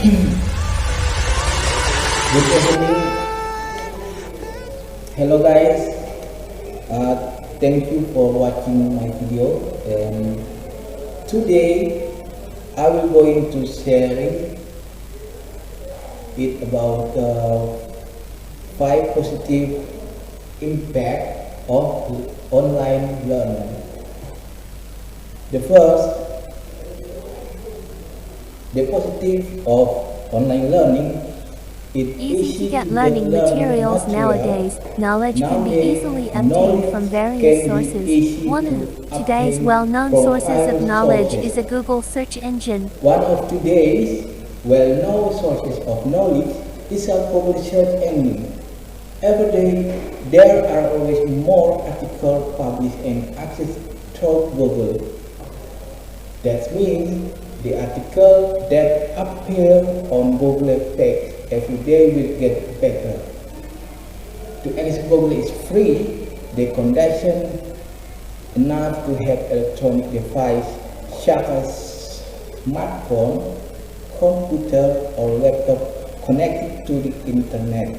Good evening. Hello guys. Thank you for watching my video. And today I will going to sharing it about 5 positive impact of online learning. The first, the positive of online learning. It's easy to get learning materials nowadays. Knowledge can be easily obtained from various sources. One of today's well-known sources of knowledge is a Google search engine. One of today's well-known sources of knowledge is a Google search engine. Every day, there are always more articles published and accessed through Google. That means the article that appear on Google page every day will get better. To access Google is free. The condition enough to have electronic device such as smartphone, computer or laptop connected to the internet.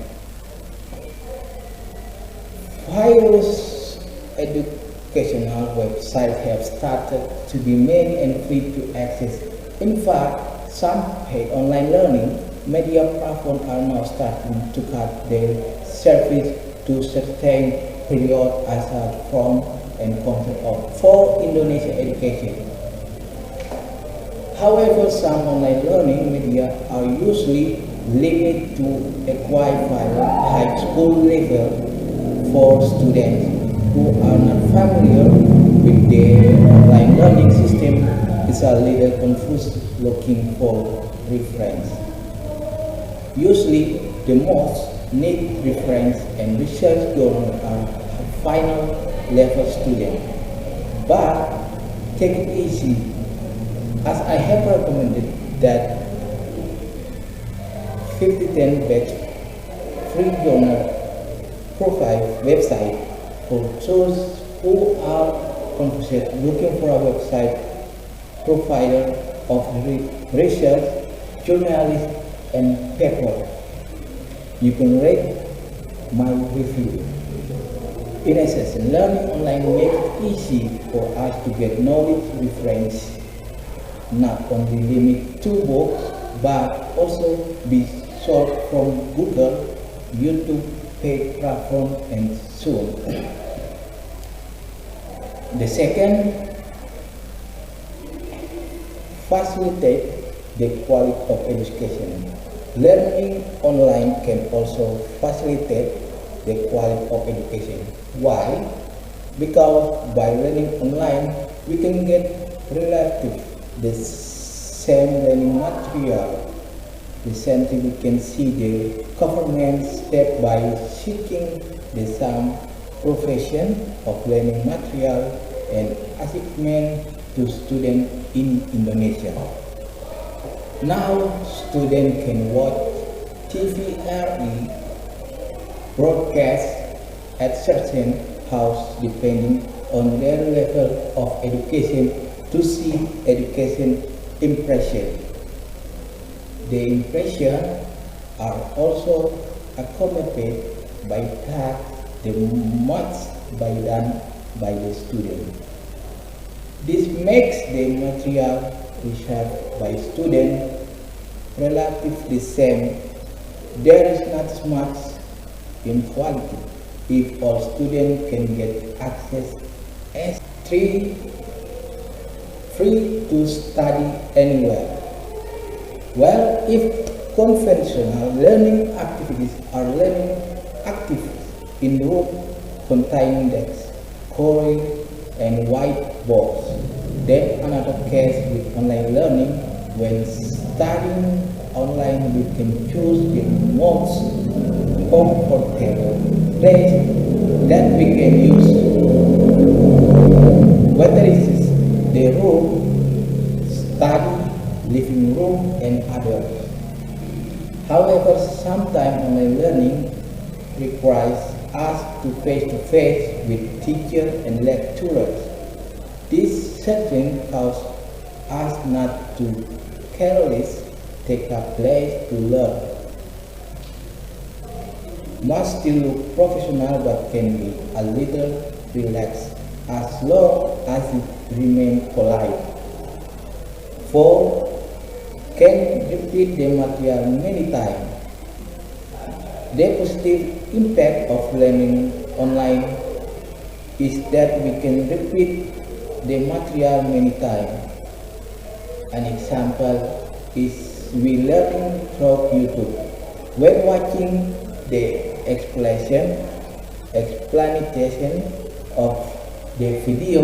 Various educational websites have started to be made and free to access. In fact, some paid online learning media platforms are now starting to cut their service to certain period as a form and content of for Indonesian education. However, some online learning media are usually limited to acquire high school level for students who are not familiar with the online learning system. Is a little confused looking for reference. Usually, the most need reference and research journal are final level students. But take it easy, as I have recommended that 5010 batch free journal provide website for those who are confused looking for a website provider of research, journalism, and paper. You can read my review. In essence, learning online makes it easy for us to get knowledge reference, not only limit to books, but also be sought from Google, YouTube, paid platform, and so on. The second, facilitate the quality of education. Learning online can also facilitate the quality of education. Why? Because by learning online, we can get relative the same learning material. Recently, we can see the government step by seeking the same profession of learning material and achievement to students in Indonesia. Now, students can watch TVRE broadcast at certain house depending on their level of education to see education impression. The impression are also accompanied by that the much by done by the student. This makes the material researched by students relatively same. There is not much in quality if all students can get access as free to study anywhere. Well, if conventional learning activities are learning activities in room containing desks, coloring, and whiteboards, then another case with online learning. When studying online, we can choose the most comfortable place that we can use, whether it is the room, study, living room, and others. However, sometimes online learning requires us to face-to-face with teachers and lecturers. This setting causes us not to careless take a place to learn. Must still look professional but can be a little relaxed as long as it remains polite. 4. Can repeat the material many times. The positive impact of learning online is that we can repeat the material many times. An example is we learning through YouTube. When watching the explanation of the video,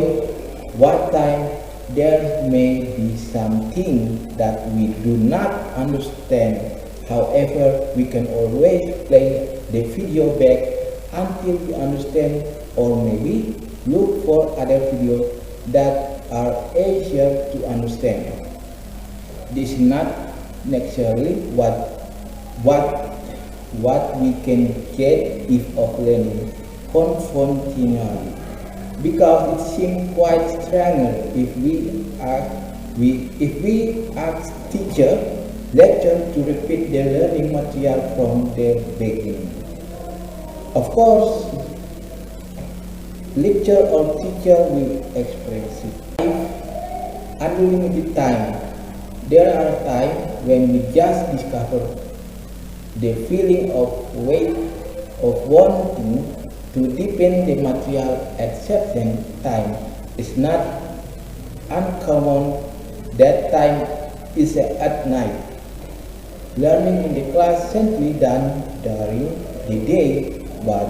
one time there may be something that we do not understand. However, we can always play the video back until we understand, or maybe look for other videos that are easier to understand. This is not necessarily what we can get if of learning continually, because it seems quite strange if we ask lecture to repeat the learning material from the beginning. Of course, lecture or teacher will express it. Unlimited time. There are times when we just discover the feeling of wanting to deepen the material at certain time. It's not uncommon. That time is at night. Learning in the class simply done during the day, but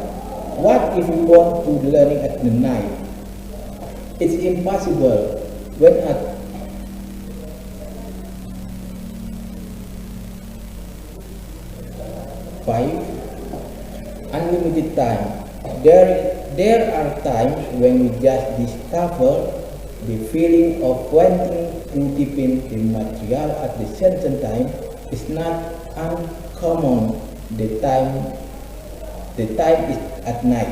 what if we want to learning at the night? It's impossible. When at 5. Unlimited time. There are times when we just discover the feeling of wanting to deepen the material at the certain time. Is not uncommon. The time is at night.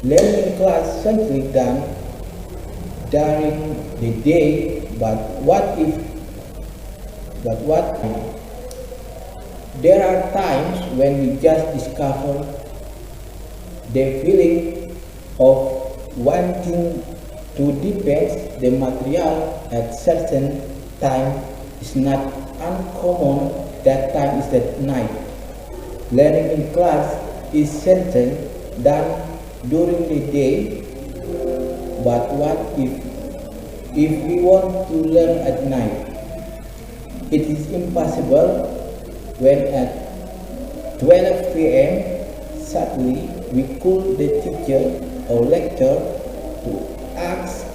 Learning class simply done during the day, but what if? There are times when we just discover the feeling of wanting to deepen the material at certain time. Is not uncommon. That time is at night. Learning in class is certain done during the day, but what if we want to learn at night? It is impossible. When at 12 p.m. suddenly we call the teacher or lecturer to ask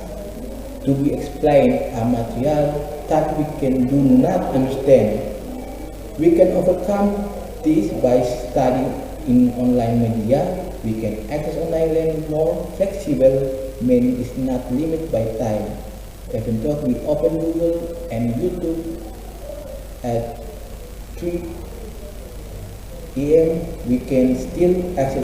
to be explained a material that we do not understand. We can overcome this by studying in online media. We can access online learning more flexible, meaning is not limited by time. Even though we open Google and YouTube at 3 a.m. we can still access